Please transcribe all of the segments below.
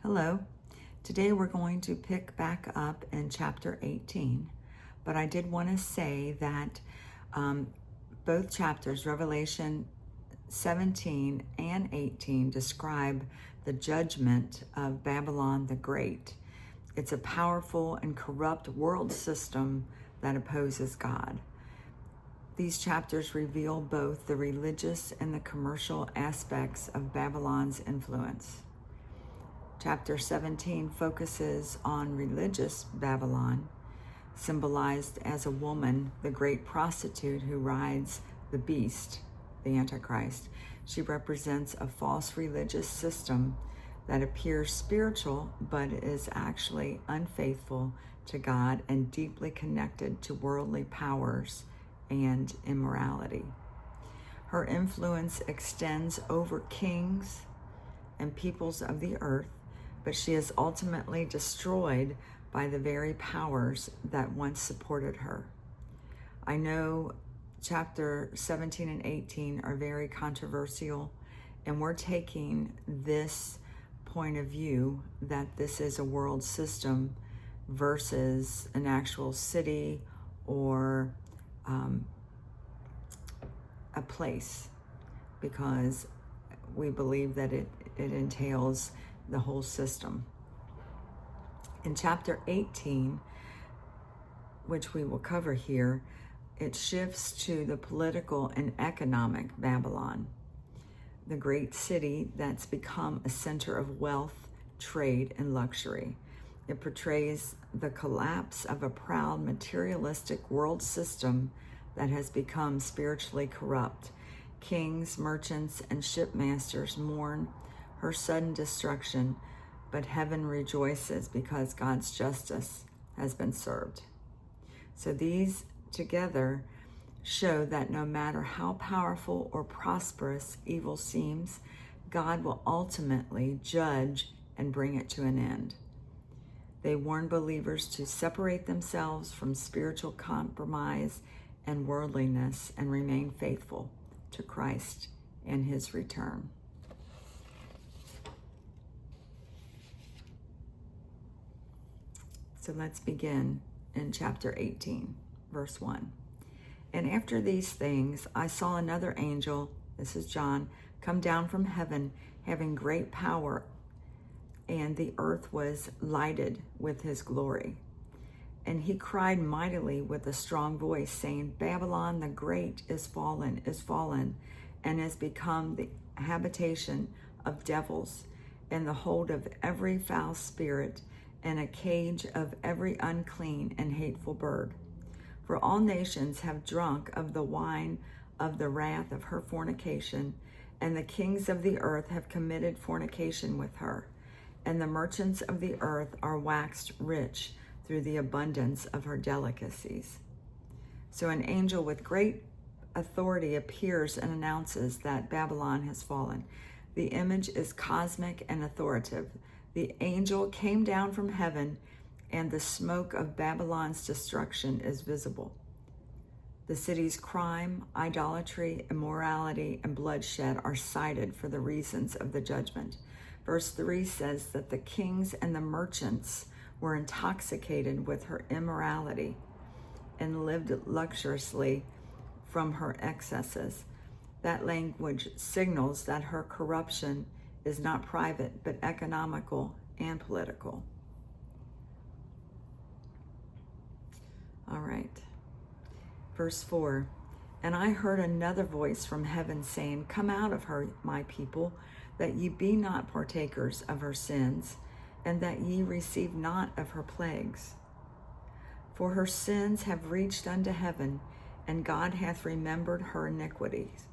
Hello. Today we're going to pick back up in chapter 18, but I did want to say that both chapters, Revelation 17 and 18, describe the judgment of Babylon the Great. It's a powerful and corrupt world system that opposes God. These chapters reveal both the religious and the commercial aspects of Babylon's influence. Chapter 17 focuses on religious Babylon, symbolized as a woman, the great prostitute who rides the beast, the Antichrist. She represents a false religious system that appears spiritual but is actually unfaithful to God and deeply connected to worldly powers and immorality. Her influence extends over kings and peoples of the earth, but she is ultimately destroyed by the very powers that once supported her. I know chapter 17 and 18 are very controversial, and we're taking this point of view that this is a world system versus an actual city or a place, because we believe that it entails the whole system. In chapter 18, which we will cover here, it shifts to the political and economic Babylon, the great city that's become a center of wealth, trade, and luxury. It portrays the collapse of a proud, materialistic world system that has become spiritually corrupt. Kings, merchants, and shipmasters mourn her sudden destruction, but heaven rejoices because God's justice has been served. So these together show that no matter how powerful or prosperous evil seems, God will ultimately judge and bring it to an end. They warn believers to separate themselves from spiritual compromise and worldliness and remain faithful to Christ and his return. So let's begin in chapter 18, verse 1. And after these things, I saw another angel, this is John, come down from heaven, having great power, and the earth was lighted with his glory. And he cried mightily with a strong voice, saying, Babylon the Great is fallen, and has become the habitation of devils, and the hold of every foul spirit, and a cage of every unclean and hateful bird. For all nations have drunk of the wine of the wrath of her fornication, and the kings of the earth have committed fornication with her, and the merchants of the earth are waxed rich through the abundance of her delicacies. So an angel with great authority appears and announces that Babylon has fallen. The image is cosmic and authoritative. The angel came down from heaven, and the smoke of Babylon's destruction is visible. The city's crime, idolatry, immorality, and bloodshed are cited for the reasons of the judgment. Verse 3 says that the kings and the merchants were intoxicated with her immorality and lived luxuriously from her excesses. That language signals that her corruption is not private, but economical and political. All right. Verse 4, and I heard another voice from heaven saying, Come out of her, my people, that ye be not partakers of her sins, and that ye receive not of her plagues. For her sins have reached unto heaven, and God hath remembered her iniquities.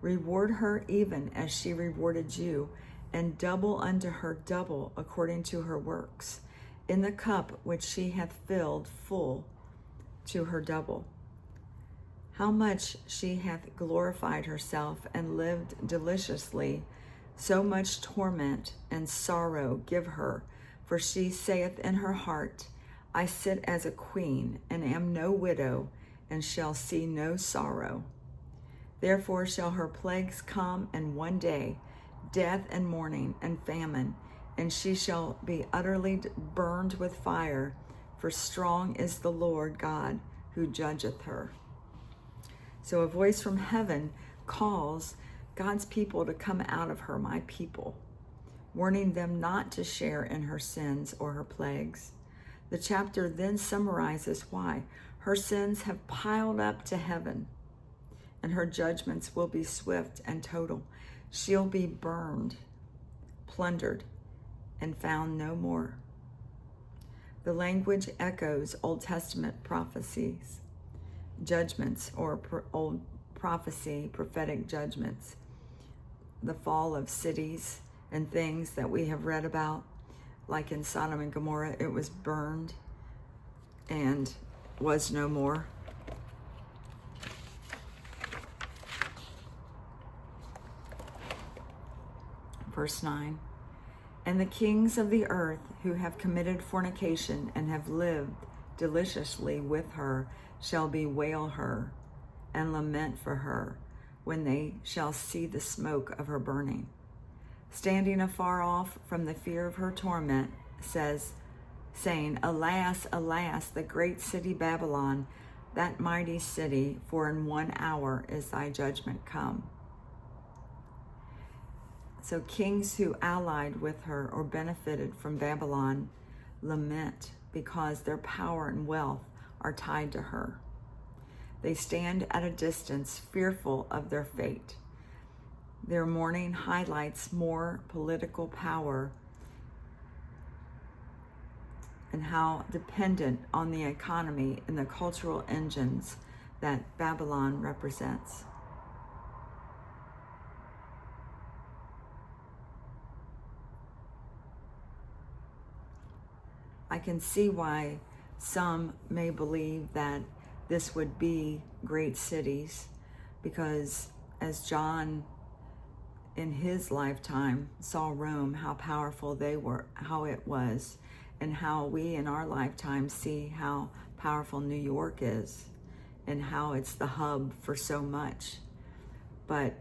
Reward her even as she rewarded you, and double unto her double according to her works, in the cup which she hath filled full to her double. How much she hath glorified herself and lived deliciously, so much torment and sorrow give her, for she saith in her heart, I sit as a queen, and am no widow, and shall see no sorrow. Therefore shall her plagues come in one day, death and mourning and famine, and she shall be utterly burned with fire, for strong is the Lord God who judgeth her. So a voice from heaven calls God's people to come out of her, my people, warning them not to share in her sins or her plagues. The chapter then summarizes why. Her sins have piled up to heaven, and her judgments will be swift and total. She'll be burned, plundered, and found no more. The language echoes Old Testament prophecies, judgments, or old prophecy, prophetic judgments, the fall of cities and things that we have read about, like in Sodom and Gomorrah, it was burned and was no more. Verse 9, and the kings of the earth who have committed fornication and have lived deliciously with her shall bewail her and lament for her when they shall see the smoke of her burning. Standing afar off from the fear of her torment, saying, Alas, alas, the great city Babylon, that mighty city, for in 1 hour is thy judgment come. So kings who allied with her or benefited from Babylon lament because their power and wealth are tied to her. They stand at a distance, fearful of their fate. Their mourning highlights more political power and how dependent on the economy and the cultural engines that Babylon represents. I can see why some may believe that this would be great cities, because as John in his lifetime saw Rome, how powerful they were, how it was, and how we in our lifetime see how powerful New York is and how it's the hub for so much. But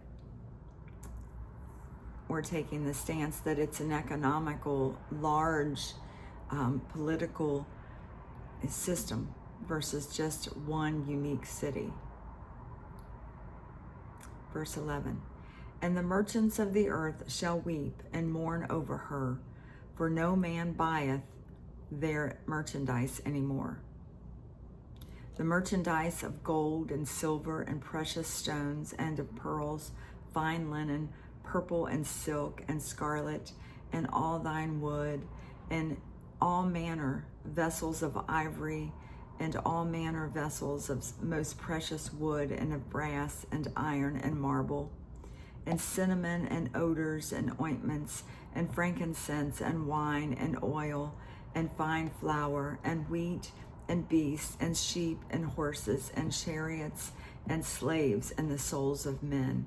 we're taking the stance that it's an economical, large political system versus just one unique city. Verse 11, and the merchants of the earth shall weep and mourn over her, for no man buyeth their merchandise anymore. The merchandise of gold and silver and precious stones and of pearls, fine linen, purple and silk and scarlet, and all thine wood, and all manner vessels of ivory, and all manner vessels of most precious wood, and of brass and iron and marble, and cinnamon and odors and ointments, and frankincense and wine and oil, and fine flour, and wheat, and beasts, and sheep, and horses, and chariots, and slaves, and the souls of men.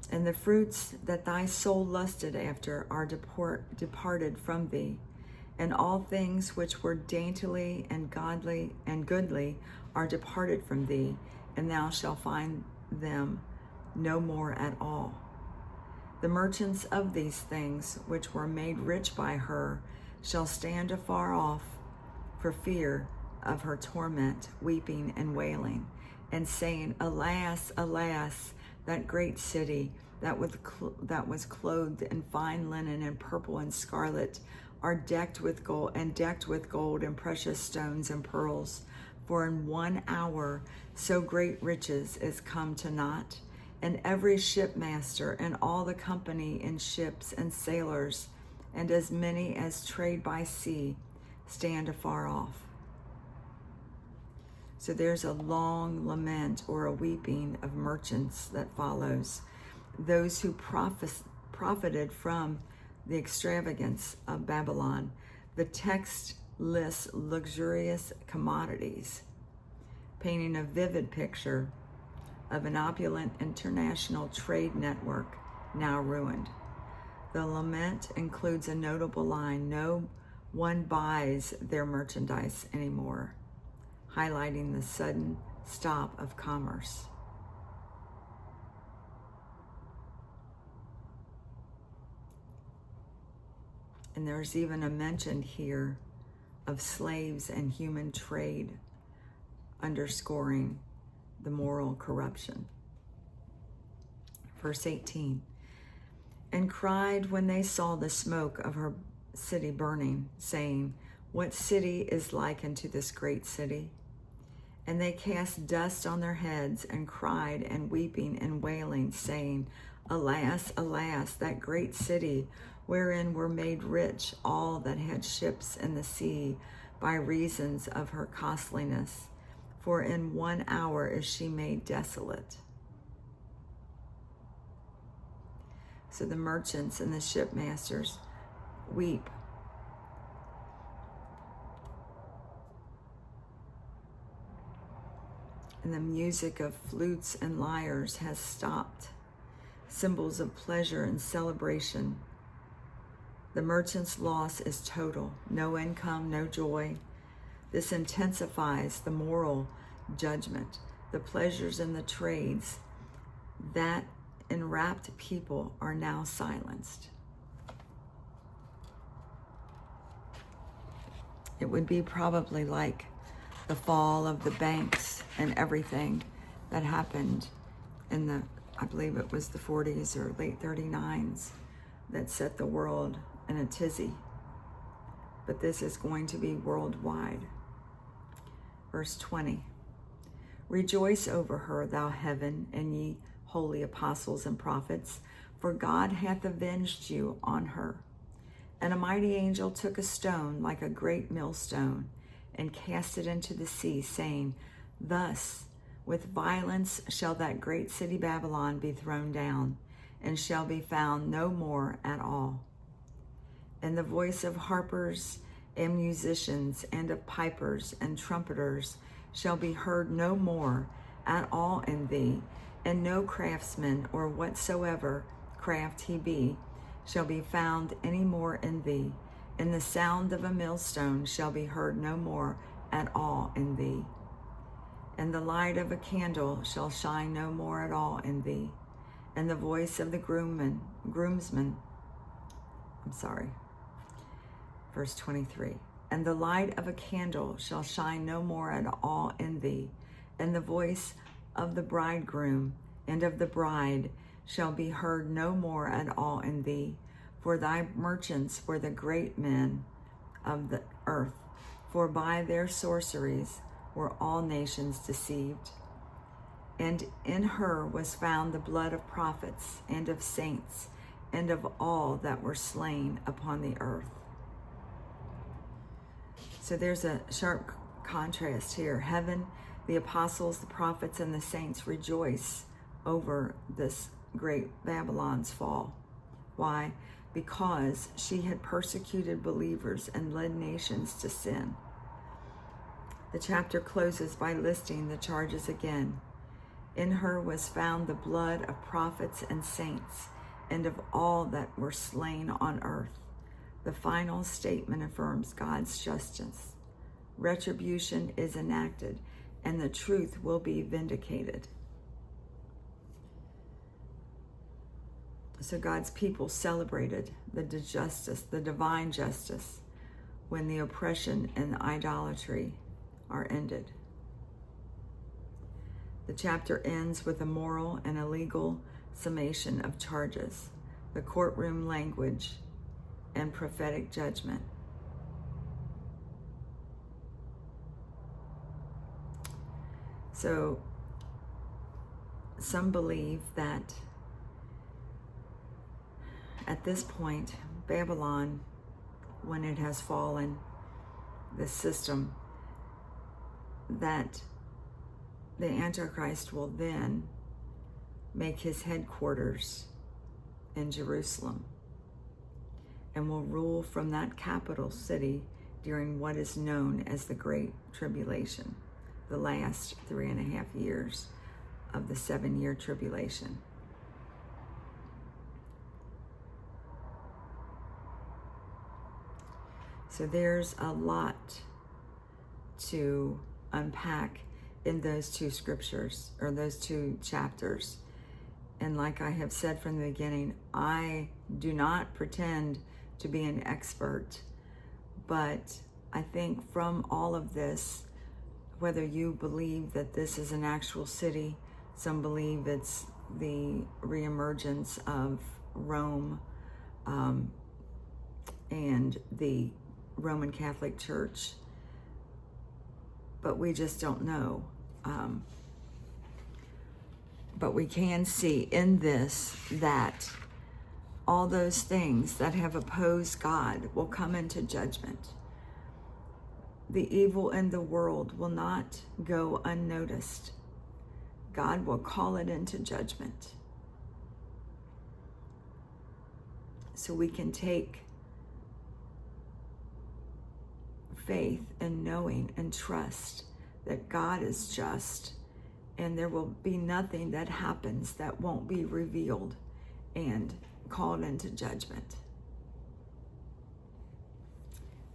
And the fruits that thy soul lusted after are departed from thee, and all things which were daintily and godly and goodly are departed from thee, and thou shalt find them no more at all. The merchants of these things, which were made rich by her, shall stand afar off for fear of her torment, weeping and wailing, and saying, Alas, alas, that great city that was clothed in fine linen and purple and scarlet, are decked with gold and precious stones and pearls. For in 1 hour so great riches is come to naught, and every shipmaster and all the company in ships and sailors, and as many as trade by sea, stand afar off. So there's a long lament or a weeping of merchants that follows. Those who profited from the extravagance of Babylon. The text lists luxurious commodities, painting a vivid picture of an opulent international trade network now ruined. The lament includes a notable line, no one buys their merchandise anymore, highlighting the sudden stop of commerce. And there's even a mention here of slaves and human trade, underscoring the moral corruption. Verse 18, and cried when they saw the smoke of her city burning, saying, what city is like unto this great city? And they cast dust on their heads and cried and weeping and wailing, saying, alas, alas, that great city, wherein were made rich all that had ships in the sea, by reasons of her costliness. For in 1 hour is she made desolate. So the merchants and the shipmasters weep. And the music of flutes and lyres has stopped, symbols of pleasure and celebration. The merchant's loss is total, no income, no joy. This intensifies the moral judgment, the pleasures and the trades that enwrapped people are now silenced. It would be probably like the fall of the banks and everything that happened in the, I believe it was the 40s or late 39s, that set the world in a tizzy. But this is going to be worldwide. Verse 20, rejoice over her, thou heaven, and ye holy apostles and prophets, for God hath avenged you on her. And a mighty angel took a stone like a great millstone, and cast it into the sea, saying, thus with violence shall that great city Babylon be thrown down, and shall be found no more at all. And the voice of harpers and musicians, and of pipers and trumpeters, shall be heard no more at all in thee, and no craftsman, or whatsoever craft he be, shall be found any more in thee. And the sound of a millstone shall be heard no more at all in thee. And the light of a candle shall shine no more at all in thee. And the voice of the verse 23. And the light of a candle shall shine no more at all in thee. And the voice of the bridegroom and of the bride shall be heard no more at all in thee. For thy merchants were the great men of the earth, for by their sorceries were all nations deceived. And in her was found the blood of prophets and of saints and of all that were slain upon the earth. So there's a sharp contrast here. Heaven, the apostles, the prophets, and the saints rejoice over this great Babylon's fall. Why? Because she had persecuted believers and led nations to sin. The chapter closes by listing the charges again. In her was found the blood of prophets and saints, and of all that were slain on earth. The final statement affirms God's justice. Retribution is enacted, and the truth will be vindicated. So God's people celebrated the justice, the divine justice, when the oppression and the idolatry are ended. The chapter ends with a moral and a legal summation of charges, the courtroom language, and prophetic judgment. So some believe that at this point, Babylon, when it has fallen, this system, that the Antichrist will then make his headquarters in Jerusalem and will rule from that capital city during what is known as the Great Tribulation, the last 3.5 years of the 7-year tribulation. So there's a lot to unpack in those two scriptures, or those two chapters. And like I have said from the beginning, I do not pretend to be an expert, but I think from all of this, whether you believe that this is an actual city, some believe it's the reemergence of Rome and the Roman Catholic Church, but we just don't know. But we can see in this that all those things that have opposed God will come into judgment. The evil in the world will not go unnoticed. God will call it into judgment. So we can take faith and knowing and trust that God is just, and there will be nothing that happens that won't be revealed and called into judgment.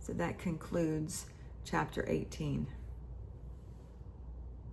So that concludes chapter 18.